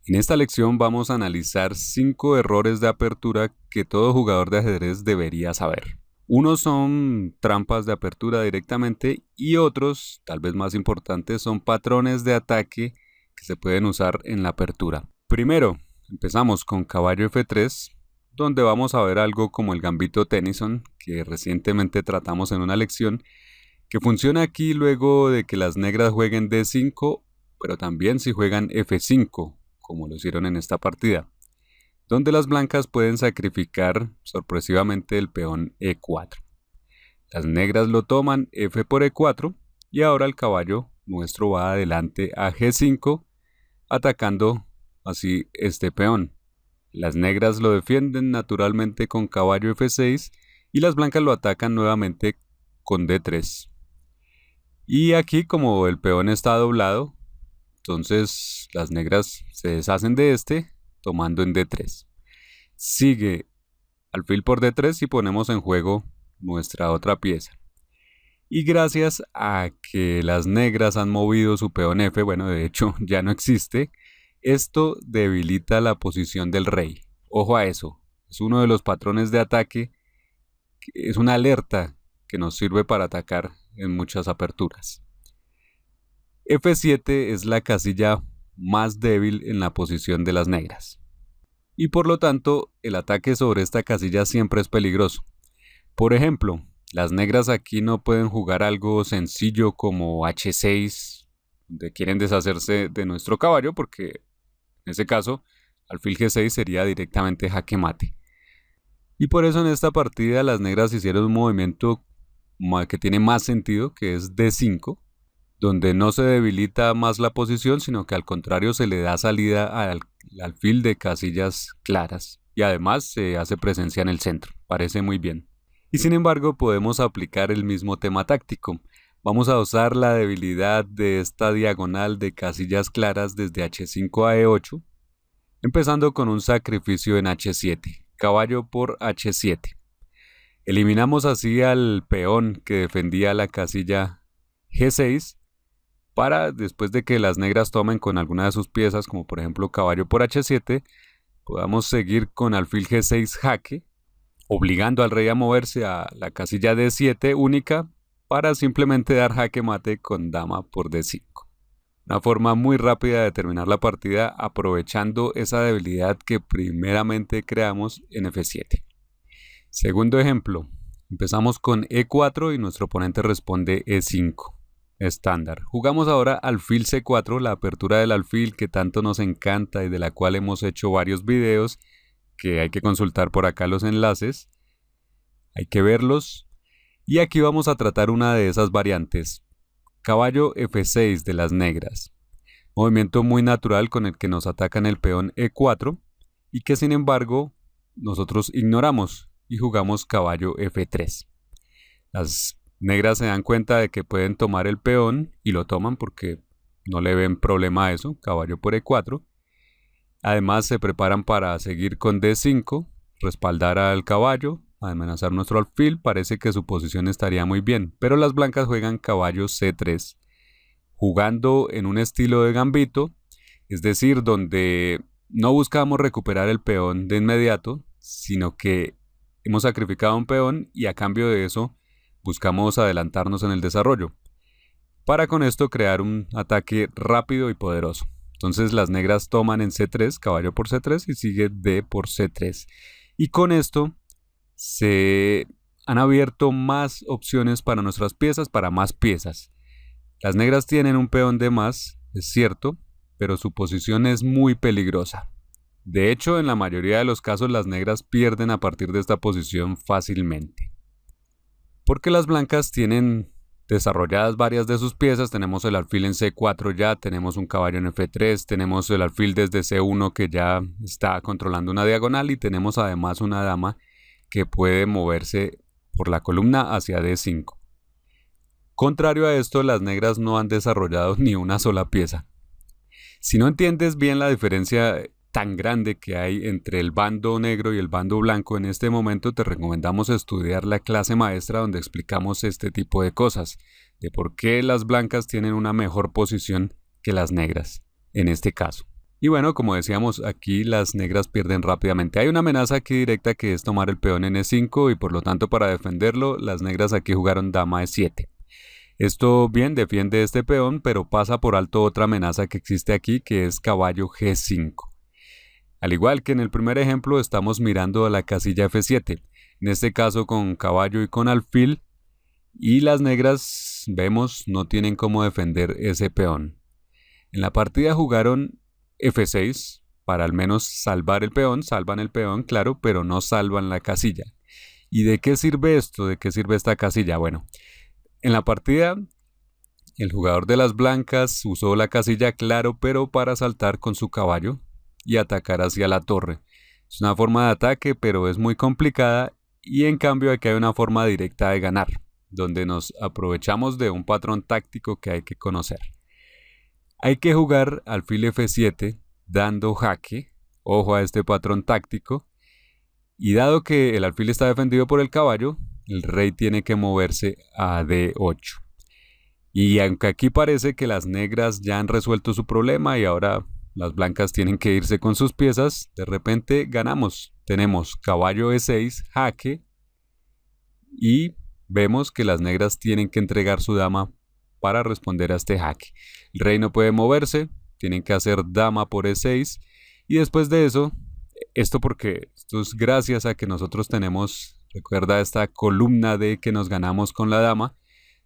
En esta lección vamos a analizar 5 errores de apertura que todo jugador de ajedrez debería saber. Unos son trampas de apertura directamente y otros, tal vez más importantes, son patrones de ataque que se pueden usar en la apertura. Primero, empezamos con caballo F3, donde vamos a ver algo como el gambito Tennyson, que recientemente tratamos en una lección, que funciona aquí luego de que las negras jueguen D5, pero también si juegan F5, como lo hicieron en esta partida, donde las blancas pueden sacrificar sorpresivamente el peón E4. Las negras lo toman F por E4 y ahora el caballo nuestro va adelante a G5, atacando así este peón. Las negras lo defienden naturalmente con caballo F6 y las blancas lo atacan nuevamente con D3. Y aquí, como el peón está doblado, entonces las negras se deshacen de este tomando en D3. Sigue alfil por D3 y ponemos en juego nuestra otra pieza. Y gracias a que las negras han movido su peón F, bueno, de hecho ya no existe, esto debilita la posición del rey. Ojo a eso, es uno de los patrones de ataque, es una alerta que nos sirve para atacar en muchas aperturas. F7 es la casilla más débil en la posición de las negras. Y por lo tanto, el ataque sobre esta casilla siempre es peligroso. Por ejemplo, las negras aquí no pueden jugar algo sencillo como H6, donde quieren deshacerse de nuestro caballo, porque en ese caso, alfil G6 sería directamente jaque mate. Y por eso en esta partida las negras hicieron un movimiento que tiene más sentido, que es D5, donde no se debilita más la posición, sino que al contrario se le da salida al alfil de casillas claras. Y además se hace presencia en el centro. Parece muy bien. Y sin embargo podemos aplicar el mismo tema táctico. Vamos a usar la debilidad de esta diagonal de casillas claras desde H5 a E8, empezando con un sacrificio en H7, caballo por H7. Eliminamos así al peón que defendía la casilla G6 para, después de que las negras tomen con alguna de sus piezas, como por ejemplo caballo por H7, podamos seguir con alfil G6 jaque, obligando al rey a moverse a la casilla D7 única para simplemente dar jaque mate con dama por D5. Una forma muy rápida de terminar la partida aprovechando esa debilidad que primeramente creamos en F7. Segundo ejemplo, empezamos con E4 y nuestro oponente responde E5. Estándar. Jugamos ahora alfil C4, la apertura del alfil que tanto nos encanta y de la cual hemos hecho varios videos, que hay que consultar por acá los enlaces, hay que verlos. Y aquí vamos a tratar una de esas variantes, caballo F6 de las negras, movimiento muy natural con el que nos atacan el peón E4 y que sin embargo nosotros ignoramos y jugamos caballo F3. Las negras se dan cuenta de que pueden tomar el peón y lo toman porque no le ven problema a eso, caballo por E4. Además se preparan para seguir con D5, respaldar al caballo, amenazar nuestro alfil. Parece que su posición estaría muy bien, pero las blancas juegan caballo C3, jugando en un estilo de gambito, es decir, donde no buscamos recuperar el peón de inmediato, sino que hemos sacrificado un peón y a cambio de eso buscamos adelantarnos en el desarrollo, para con esto crear un ataque rápido y poderoso. Entonces las negras toman en C3, caballo por C3 y sigue D por C3. Y con esto se han abierto más opciones para nuestras piezas, para más piezas. Las negras tienen un peón de más, es cierto, pero su posición es muy peligrosa. De hecho, en la mayoría de los casos las negras pierden a partir de esta posición fácilmente. Porque las blancas tienen desarrolladas varias de sus piezas, tenemos el alfil en C4 ya, tenemos un caballo en F3, tenemos el alfil desde C1 que ya está controlando una diagonal y tenemos además una dama que puede moverse por la columna hacia D5. Contrario a esto, las negras no han desarrollado ni una sola pieza. Si no entiendes bien la diferencia tan grande que hay entre el bando negro y el bando blanco en este momento, te recomendamos estudiar la clase maestra donde explicamos este tipo de cosas, de por qué las blancas tienen una mejor posición que las negras, en este caso. Y bueno, como decíamos, aquí las negras pierden rápidamente. Hay una amenaza aquí directa que es tomar el peón en E5 y por lo tanto para defenderlo, las negras aquí jugaron dama E7. Esto bien defiende este peón, pero pasa por alto otra amenaza que existe aquí, que es caballo G5. Al igual que en el primer ejemplo, estamos mirando a la casilla F7, en este caso con caballo y con alfil, y las negras, vemos, no tienen cómo defender ese peón. En la partida jugaron F6 para al menos salvar el peón, salvan el peón, claro, pero no salvan la casilla. ¿Y de qué sirve esto? ¿De qué sirve esta casilla? Bueno, en la partida el jugador de las blancas usó la casilla, claro, pero para saltar con su caballo y atacar hacia la torre. Es una forma de ataque, pero es muy complicada y en cambio aquí hay una forma directa de ganar, donde nos aprovechamos de un patrón táctico que hay que conocer. Hay que jugar alfil F7 dando jaque, ojo a este patrón táctico, y dado que el alfil está defendido por el caballo, el rey tiene que moverse a D8. Y aunque aquí parece que las negras ya han resuelto su problema y ahora las blancas tienen que irse con sus piezas, de repente ganamos. Tenemos caballo E6, jaque, y vemos que las negras tienen que entregar su dama para responder a este jaque. El rey no puede moverse, tienen que hacer dama por E6 y después de eso, esto es gracias a que nosotros tenemos, recuerda esta columna de que nos ganamos con la dama,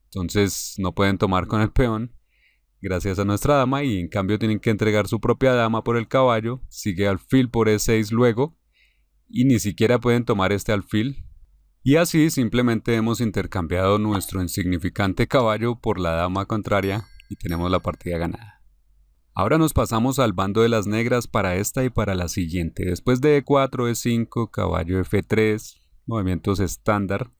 entonces no pueden tomar con el peón gracias a nuestra dama y en cambio tienen que entregar su propia dama por el caballo, sigue alfil por E6 luego y ni siquiera pueden tomar este alfil. Y así simplemente hemos intercambiado nuestro insignificante caballo por la dama contraria y tenemos la partida ganada. Ahora nos pasamos al bando de las negras para esta y para la siguiente. Después de E4, E5, caballo F3, movimientos estándar.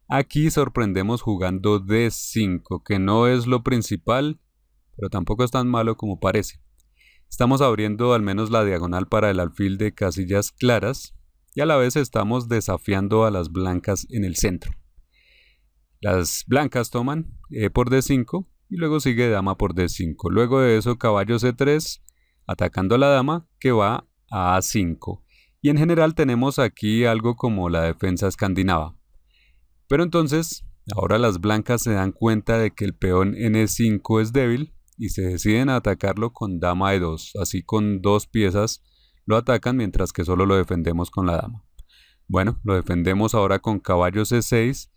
Aquí sorprendemos jugando D5, que no es lo principal, pero tampoco es tan malo como parece. Estamos abriendo al menos la diagonal para el alfil de casillas claras. Y a la vez estamos desafiando a las blancas en el centro. Las blancas toman E por D5 y luego sigue dama por D5. Luego de eso caballo C3 atacando a la dama que va a A5. Y en general tenemos aquí algo como la defensa escandinava. Pero entonces, ahora las blancas se dan cuenta de que el peón en E5 es débil y se deciden a atacarlo con dama E2. Así con dos piezas lo atacan mientras que solo lo defendemos con la dama. Bueno, lo defendemos ahora con caballo C6.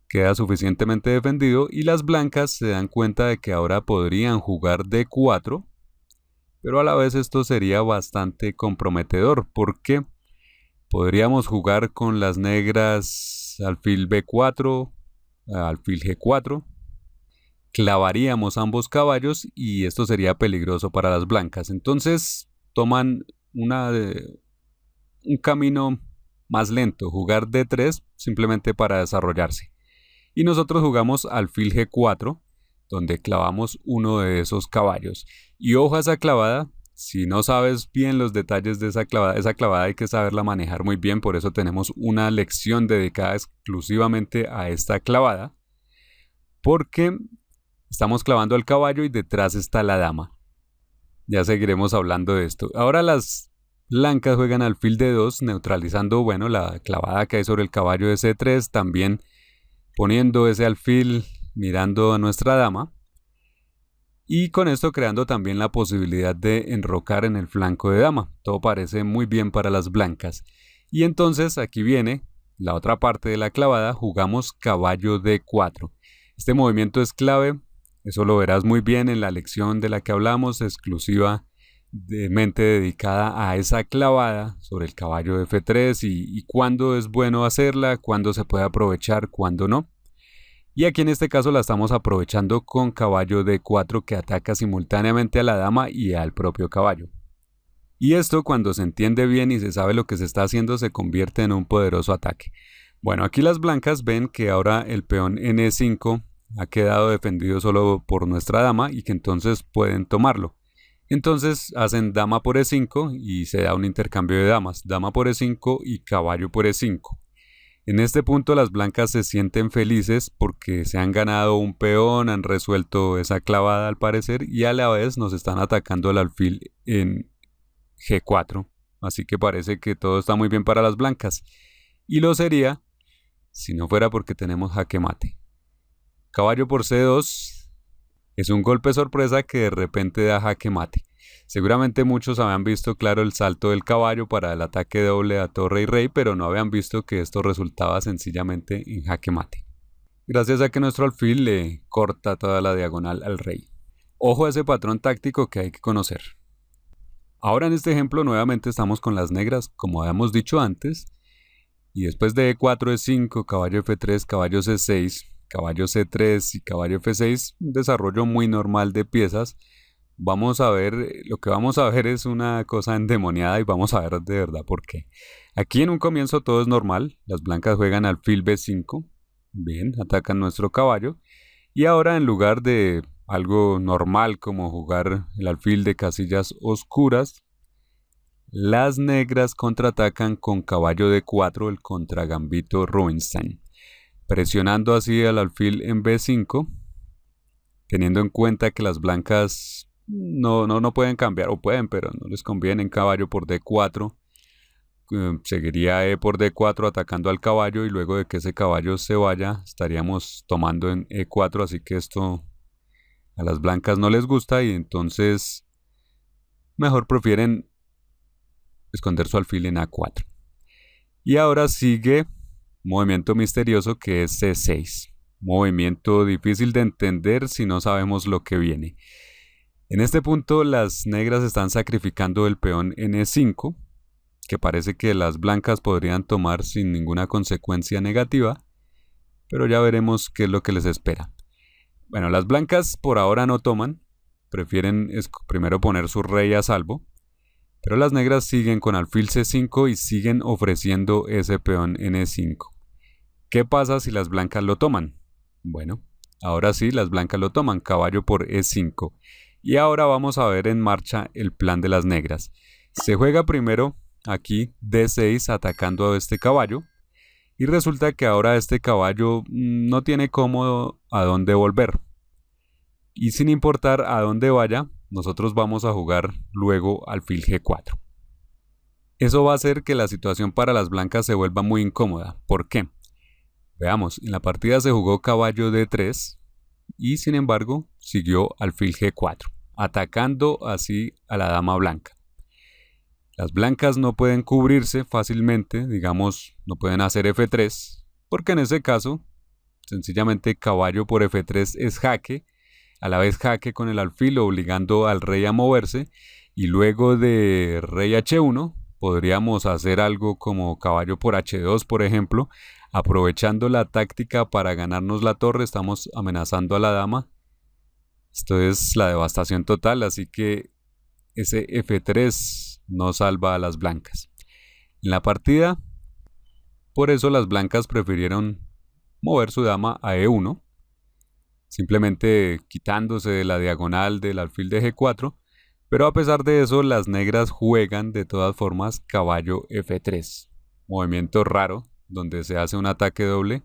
Queda suficientemente defendido y las blancas se dan cuenta de que ahora podrían jugar D4. Pero a la vez esto sería bastante comprometedor porque podríamos jugar con las negras alfil B4, alfil G4. Clavaríamos ambos caballos y esto sería peligroso para las blancas. Entonces toman un camino más lento, jugar D3 simplemente para desarrollarse. Y nosotros jugamos alfil G4, donde clavamos uno de esos caballos. Y ojo a esa clavada, si no sabes bien los detalles de esa clavada hay que saberla manejar muy bien, por eso tenemos una lección dedicada exclusivamente a esta clavada, porque estamos clavando al caballo y detrás está la dama. Ya seguiremos hablando de esto. Ahora las blancas juegan alfil D2, neutralizando, bueno, la clavada que hay sobre el caballo de C3, también poniendo ese alfil mirando a nuestra dama. Y con esto creando también la posibilidad de enrocar en el flanco de dama. Todo parece muy bien para las blancas. Y entonces aquí viene la otra parte de la clavada, jugamos caballo D4. Este movimiento es clave. Eso lo verás muy bien en la lección de la que hablamos, exclusivamente dedicada a esa clavada sobre el caballo de F3 y cuándo es bueno hacerla, cuándo se puede aprovechar, cuándo no. Y aquí en este caso la estamos aprovechando con caballo D4 que ataca simultáneamente a la dama y al propio caballo. Y esto cuando se entiende bien y se sabe lo que se está haciendo se convierte en un poderoso ataque. Bueno, aquí las blancas ven que ahora el peón en E5 ha quedado defendido solo por nuestra dama y que entonces pueden tomarlo. Entonces hacen dama por E5 y se da un intercambio de damas, dama por E5 y caballo por E5. En este punto las blancas se sienten felices porque se han ganado un peón, han resuelto esa clavada al parecer y a la vez nos están atacando el alfil en G4. Así que parece que todo está muy bien para las blancas. Y lo sería si no fuera porque tenemos jaque mate. Caballo por C2 es un golpe sorpresa que de repente da jaque mate. Seguramente muchos habían visto claro el salto del caballo para el ataque doble a torre y rey, pero no habían visto que esto resultaba sencillamente en jaque mate. Gracias a que nuestro alfil le corta toda la diagonal al rey. Ojo a ese patrón táctico que hay que conocer. Ahora en este ejemplo nuevamente estamos con las negras, como habíamos dicho antes, y después de E4, E5, caballo F3, caballo C6, caballo C3 y caballo F6, un desarrollo muy normal de piezas. Lo que vamos a ver es una cosa endemoniada y vamos a ver de verdad por qué. Aquí en un comienzo todo es normal, las blancas juegan alfil B5, bien, atacan nuestro caballo, y ahora en lugar de algo normal como jugar el alfil de casillas oscuras, las negras contraatacan con caballo D4, el contragambito Rubinstein, presionando así al alfil en B5, teniendo en cuenta que las blancas no pueden cambiar, o pueden, pero no les conviene en caballo por D4. Seguiría E por D4 atacando al caballo y luego de que ese caballo se vaya estaríamos tomando en E4, así que esto a las blancas no les gusta y entonces mejor prefieren esconder su alfil en A4. Y ahora sigue movimiento misterioso que es C6. Movimiento difícil de entender si no sabemos lo que viene. En este punto las negras están sacrificando el peón en E5, que parece que las blancas podrían tomar sin ninguna consecuencia negativa, pero ya veremos qué es lo que les espera. Bueno, las blancas por ahora no toman, prefieren primero poner su rey a salvo, pero las negras siguen con alfil C5 y siguen ofreciendo ese peón en E5. ¿Qué pasa si las blancas lo toman? Bueno, ahora sí, las blancas lo toman, caballo por E5. Y ahora vamos a ver en marcha el plan de las negras. Se juega primero aquí D6 atacando a este caballo. Y resulta que ahora este caballo no tiene cómodo a dónde volver. Y sin importar a dónde vaya, nosotros vamos a jugar luego alfil G4. Eso va a hacer que la situación para las blancas se vuelva muy incómoda. ¿Por qué? Veamos, en la partida se jugó caballo D3 y sin embargo siguió alfil G4, atacando así a la dama blanca. Las blancas no pueden cubrirse fácilmente, digamos, no pueden hacer F3, porque en ese caso, sencillamente caballo por F3 es jaque, a la vez jaque con el alfil obligando al rey a moverse, y luego de rey H1 podríamos hacer algo como caballo por H2, por ejemplo, aprovechando la táctica para ganarnos la torre, estamos amenazando a la dama. Esto es la devastación total, así que ese F3 no salva a las blancas. En la partida, por eso las blancas prefirieron mover su dama a E1, simplemente quitándose de la diagonal del alfil de G4, pero a pesar de eso las negras juegan de todas formas caballo F3, movimiento raro donde se hace un ataque doble,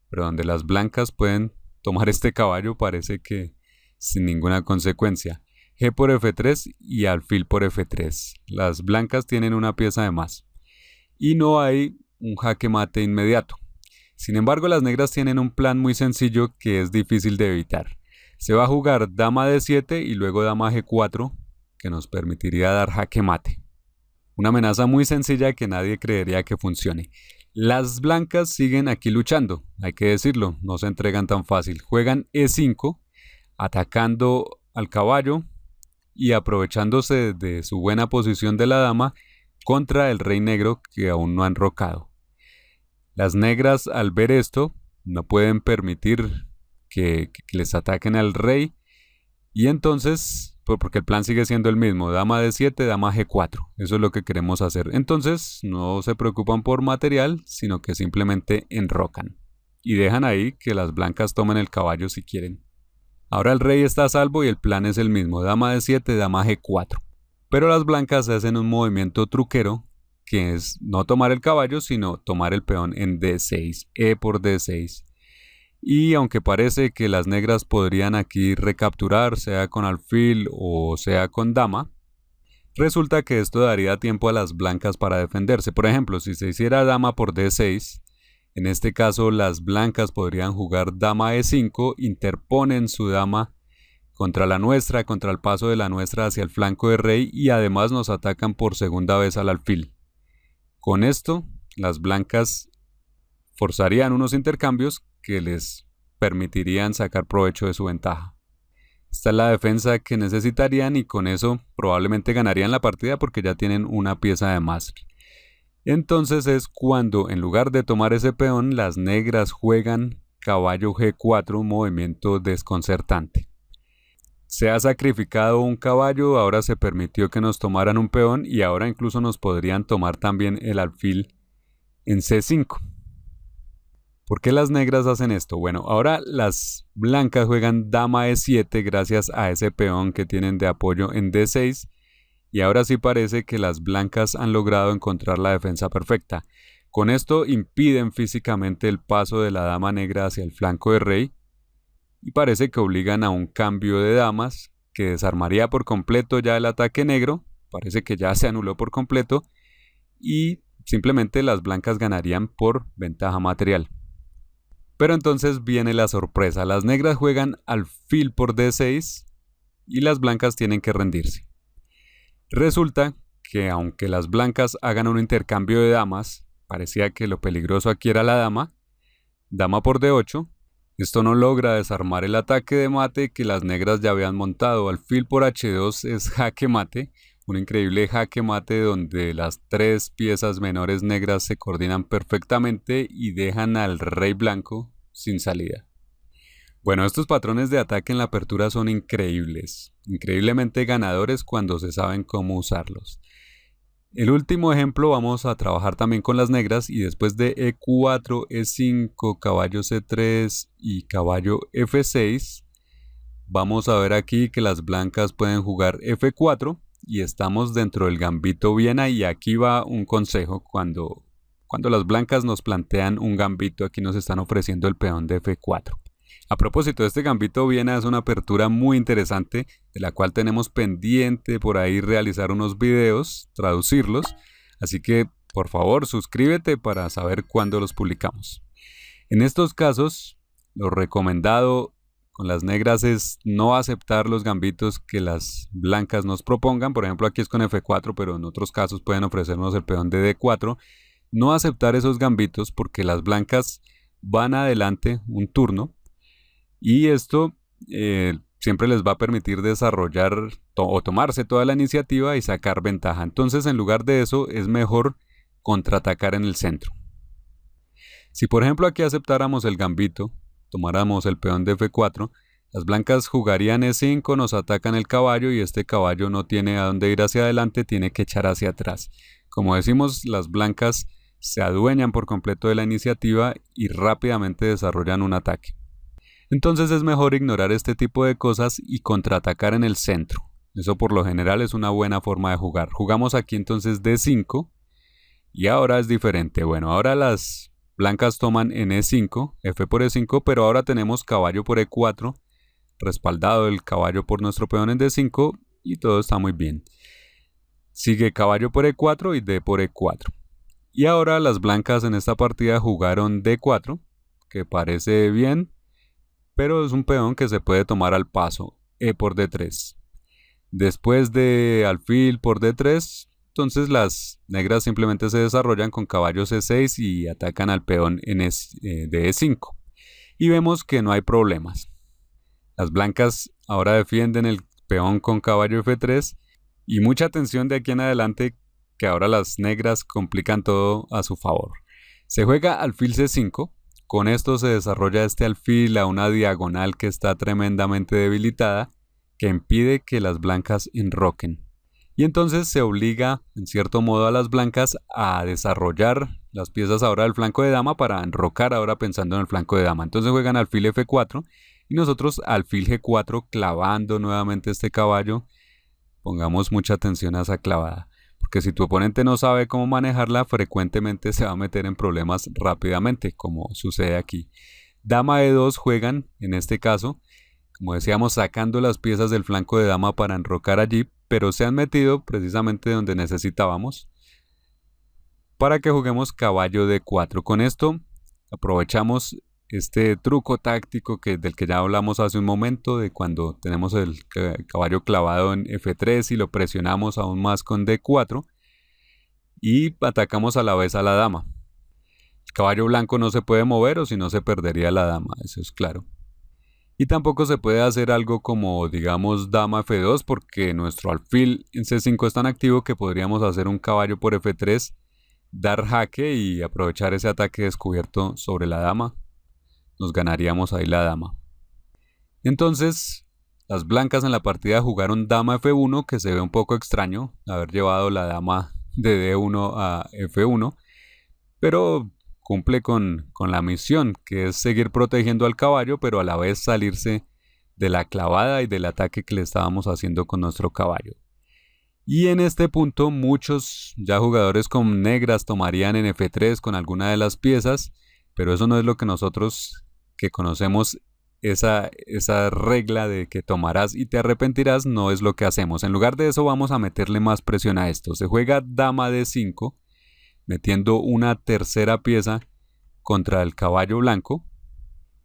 pero donde las blancas pueden tomar este caballo parece que sin ninguna consecuencia. G por F3 y alfil por F3. Las blancas tienen una pieza de más. Y no hay un jaque mate inmediato. Sin embargo, las negras tienen un plan muy sencillo que es difícil de evitar. Se va a jugar dama D7 y luego dama G4, que nos permitiría dar jaque mate. Una amenaza muy sencilla que nadie creería que funcione. Las blancas siguen aquí luchando, hay que decirlo, no se entregan tan fácil. Juegan E5, atacando al caballo y aprovechándose de su buena posición de la dama contra el rey negro que aún no ha enrocado. Las negras al ver esto no pueden permitir que les ataquen al rey y entonces, porque el plan sigue siendo el mismo, dama D7, dama G4, eso es lo que queremos hacer. Entonces no se preocupan por material, sino que simplemente enrocan y dejan ahí que las blancas tomen el caballo si quieren. Ahora el rey está a salvo y el plan es el mismo, dama D7, dama G4. Pero las blancas hacen un movimiento truquero que es no tomar el caballo, sino tomar el peón en D6, E por D6. Y aunque parece que las negras podrían aquí recapturar, sea con alfil o sea con dama, resulta que esto daría tiempo a las blancas para defenderse. Por ejemplo, si se hiciera dama por D6, en este caso las blancas podrían jugar dama E5, interponen su dama contra la nuestra, contra el paso de la nuestra hacia el flanco de rey y además nos atacan por segunda vez al alfil. Con esto, las blancas forzarían unos intercambios que les permitirían sacar provecho de su ventaja. Esta es la defensa que necesitarían y con eso probablemente ganarían la partida porque ya tienen una pieza de más. Entonces es cuando en lugar de tomar ese peón, las negras juegan caballo G4, un movimiento desconcertante. Se ha sacrificado un caballo, ahora se permitió que nos tomaran un peón y ahora incluso nos podrían tomar también el alfil en C5. ¿Por qué las negras hacen esto? Bueno, ahora las blancas juegan dama E7 gracias a ese peón que tienen de apoyo en D6 y ahora sí parece que las blancas han logrado encontrar la defensa perfecta. Con esto impiden físicamente el paso de la dama negra hacia el flanco de rey y parece que obligan a un cambio de damas que desarmaría por completo ya el ataque negro, parece que ya se anuló por completo y simplemente las blancas ganarían por ventaja material. Pero entonces viene la sorpresa, las negras juegan alfil por D6 y las blancas tienen que rendirse. Resulta que aunque las blancas hagan un intercambio de damas, parecía que lo peligroso aquí era la dama, dama por D8, esto no logra desarmar el ataque de mate que las negras ya habían montado. Alfil por H2 es jaque mate, un increíble jaque mate donde las tres piezas menores negras se coordinan perfectamente y dejan al rey blanco sin salida. Bueno, estos patrones de ataque en la apertura son increíbles, increíblemente ganadores cuando se saben cómo usarlos. El último ejemplo vamos a trabajar también con las negras y después de E4, E5, caballo C3 y caballo F6, vamos a ver aquí que las blancas pueden jugar F4 y estamos dentro del gambito Viena y aquí va un consejo cuando las blancas nos plantean un gambito, aquí nos están ofreciendo el peón de F4. A propósito, este gambito Viena es una apertura muy interesante de la cual tenemos pendiente por ahí realizar unos videos, traducirlos, así que por favor suscríbete para saber cuándo los publicamos. En estos casos, lo recomendado con las negras es no aceptar los gambitos que las blancas nos propongan, por ejemplo aquí es con F4, pero en otros casos pueden ofrecernos el peón de D4, no aceptar esos gambitos porque las blancas van adelante un turno, y esto siempre les va a permitir desarrollar o tomarse toda la iniciativa y sacar ventaja. Entonces, en lugar de eso, es mejor contraatacar en el centro. Si por ejemplo aquí aceptáramos el gambito, tomáramos el peón de F4, las blancas jugarían E5, nos atacan el caballo y este caballo no tiene a dónde ir hacia adelante, tiene que echar hacia atrás. Como decimos, las blancas se adueñan por completo de la iniciativa y rápidamente desarrollan un ataque. Entonces es mejor ignorar este tipo de cosas y contraatacar en el centro. Eso por lo general es una buena forma de jugar. Jugamos aquí entonces D5 y ahora es diferente. Bueno, ahora las blancas toman en E5, F por E5, pero ahora tenemos caballo por E4, respaldado el caballo por nuestro peón en D5 y todo está muy bien. Sigue caballo por E4 y D por E4. Y ahora las blancas en esta partida jugaron D4, que parece bien, pero es un peón que se puede tomar al paso, E por D3. Después de alfil por D3, entonces las negras simplemente se desarrollan con caballo C6 y atacan al peón en de E5. Y vemos que no hay problemas. Las blancas ahora defienden el peón con caballo F3 y mucha atención de aquí en adelante que ahora las negras complican todo a su favor. Se juega alfil C5. Con esto se desarrolla este alfil a una diagonal que está tremendamente debilitada, que impide que las blancas enroquen. Y entonces se obliga, en cierto modo, a las blancas a desarrollar las piezas ahora del flanco de dama para enrocar ahora pensando en el flanco de dama. Entonces juegan alfil F4 y nosotros alfil G4 clavando nuevamente este caballo. Pongamos mucha atención a esa clavada, porque si tu oponente no sabe cómo manejarla, frecuentemente se va a meter en problemas rápidamente, como sucede aquí. Dama E2 juegan, en este caso, como decíamos, sacando las piezas del flanco de dama para enrocar allí, pero se han metido precisamente donde necesitábamos para que juguemos caballo D4. Con esto aprovechamos este truco táctico del que ya hablamos hace un momento, de cuando tenemos el caballo clavado en F3 y lo presionamos aún más con D4 y atacamos a la vez a la dama. El caballo blanco no se puede mover o si no se perdería la dama, eso es claro. Y tampoco se puede hacer algo como, digamos, dama F2 porque nuestro alfil en C5 es tan activo que podríamos hacer un caballo por F3, dar jaque y aprovechar ese ataque descubierto sobre la dama. Nos ganaríamos ahí la dama. Entonces, las blancas en la partida jugaron dama F1, que se ve un poco extraño, haber llevado la dama de D1 a F1, pero cumple con la misión, que es seguir protegiendo al caballo, pero a la vez salirse de la clavada y del ataque que le estábamos haciendo con nuestro caballo. Y en este punto muchos ya jugadores con negras tomarían en F3 con alguna de las piezas, pero eso no es lo que nosotros que conocemos, esa regla de que tomarás y te arrepentirás, no es lo que hacemos. En lugar de eso vamos a meterle más presión a esto. Se juega dama D5, metiendo una tercera pieza contra el caballo blanco.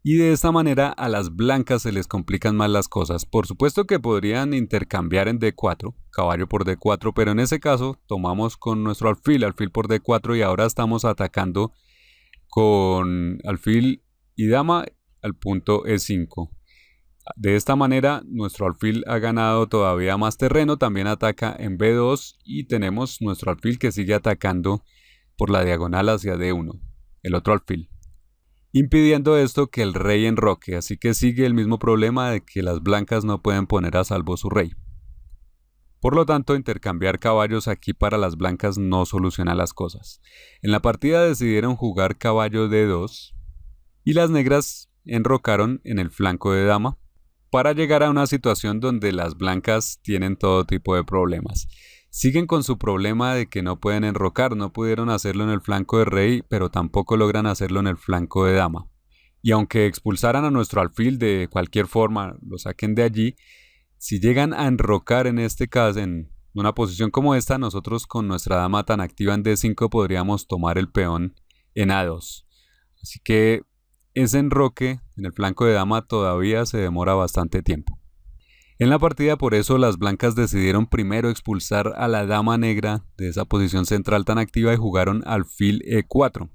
Y de esta manera a las blancas se les complican más las cosas. Por supuesto que podrían intercambiar en D4, caballo por D4, pero en ese caso tomamos con nuestro alfil por D4 y ahora estamos atacando con alfil y dama al punto E5. De esta manera nuestro alfil ha ganado todavía más terreno, también ataca en B2 y tenemos nuestro alfil que sigue atacando por la diagonal hacia D1, el otro alfil, impidiendo esto que el rey enroque, así que sigue el mismo problema de que las blancas no pueden poner a salvo su rey. Por lo tanto, intercambiar caballos aquí para las blancas no soluciona las cosas. En la partida decidieron jugar caballo D2 y las negras enrocaron en el flanco de dama para llegar a una situación donde las blancas tienen todo tipo de problemas. Siguen con su problema de que no pueden enrocar, no pudieron hacerlo en el flanco de rey, pero tampoco logran hacerlo en el flanco de dama. Y aunque expulsaran a nuestro alfil de cualquier forma, lo saquen de allí, si llegan a enrocar en este caso, en una posición como esta, nosotros con nuestra dama tan activa en D5 podríamos tomar el peón en A2. Así que ese enroque en el flanco de dama todavía se demora bastante tiempo. En la partida por eso las blancas decidieron primero expulsar a la dama negra de esa posición central tan activa y jugaron alfil E4.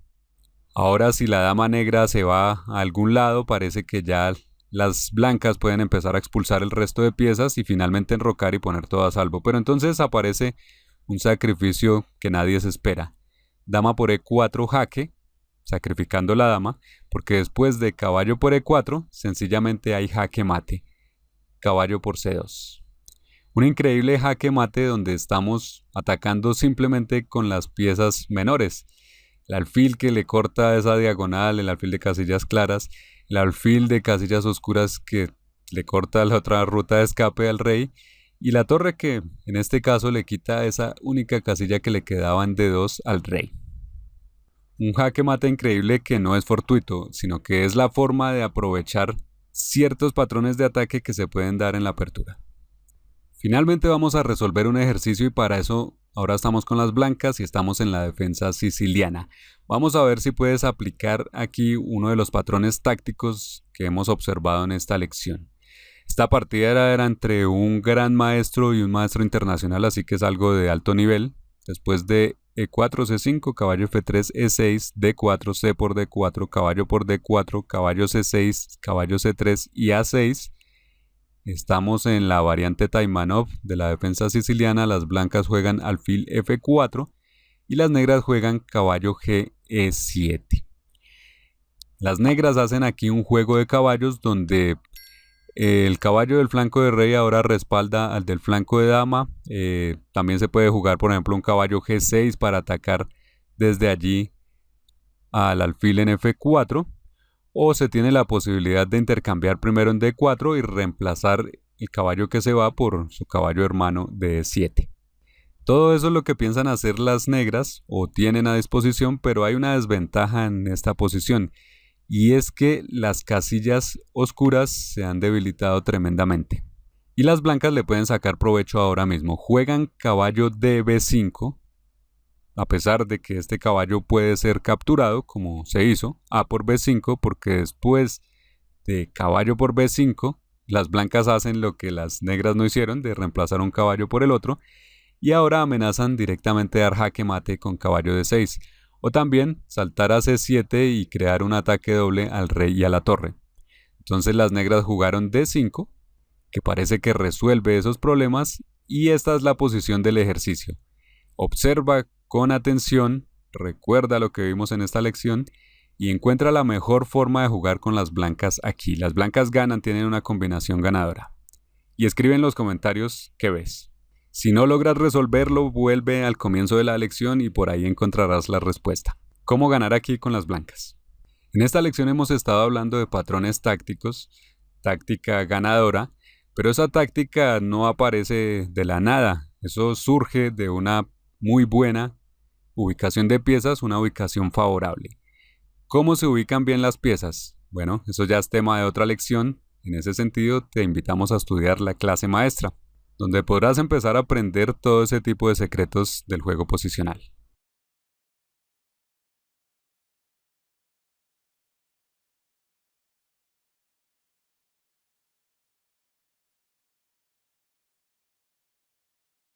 Ahora si la dama negra se va a algún lado, parece que ya las blancas pueden empezar a expulsar el resto de piezas y finalmente enrocar y poner todo a salvo. Pero entonces aparece un sacrificio que nadie se espera. Dama por E4 jaque, sacrificando la dama, porque después de caballo por E4 sencillamente hay jaque mate. Caballo por C2. Un increíble jaque mate donde estamos atacando simplemente con las piezas menores. El alfil que le corta esa diagonal, el alfil de casillas claras, el alfil de casillas oscuras que le corta la otra ruta de escape al rey y la torre que en este caso le quita esa única casilla que le quedaba en D2 al rey. Un jaque mate increíble que no es fortuito, sino que es la forma de aprovechar ciertos patrones de ataque que se pueden dar en la apertura. Finalmente vamos a resolver un ejercicio y para eso ahora estamos con las blancas y estamos en la defensa siciliana. Vamos a ver si puedes aplicar aquí uno de los patrones tácticos que hemos observado en esta lección. Esta partida era entre un gran maestro y un maestro internacional, así que es algo de alto nivel. Después de E4, C5, caballo F3, E6, D4, C por D4, caballo por D4, caballo C6, caballo C3 y A6. Estamos en la variante Taimanov de la defensa siciliana. Las blancas juegan alfil F4 y las negras juegan caballo G, E7. Las negras hacen aquí un juego de caballos donde el caballo del flanco de rey ahora respalda al del flanco de dama. También se puede jugar, por ejemplo, un caballo G6 para atacar desde allí al alfil en F4. O se tiene la posibilidad de intercambiar primero en D4 y reemplazar el caballo que se va por su caballo hermano de E7. Todo eso es lo que piensan hacer las negras o tienen a disposición, pero hay una desventaja en esta posición y es que las casillas oscuras se han debilitado tremendamente. Y las blancas le pueden sacar provecho ahora mismo. Juegan caballo de B5, a pesar de que este caballo puede ser capturado, como se hizo, A por B5, porque después de caballo por B5, las blancas hacen lo que las negras no hicieron, de reemplazar un caballo por el otro, y ahora amenazan directamente dar jaque mate con caballo de 6, o también saltar a C7 y crear un ataque doble al rey y a la torre. Entonces las negras jugaron D5, que parece que resuelve esos problemas, y esta es la posición del ejercicio. Observa con atención, recuerda lo que vimos en esta lección y encuentra la mejor forma de jugar con las blancas aquí. Las blancas ganan, tienen una combinación ganadora. Y escribe en los comentarios qué ves. Si no logras resolverlo, vuelve al comienzo de la lección y por ahí encontrarás la respuesta. ¿Cómo ganar aquí con las blancas? En esta lección hemos estado hablando de patrones tácticos, táctica ganadora, pero esa táctica no aparece de la nada. Eso surge de una muy buena ubicación de piezas, una ubicación favorable. ¿Cómo se ubican bien las piezas? Bueno, eso ya es tema de otra lección. En ese sentido, te invitamos a estudiar la clase maestra, donde podrás empezar a aprender todo ese tipo de secretos del juego posicional.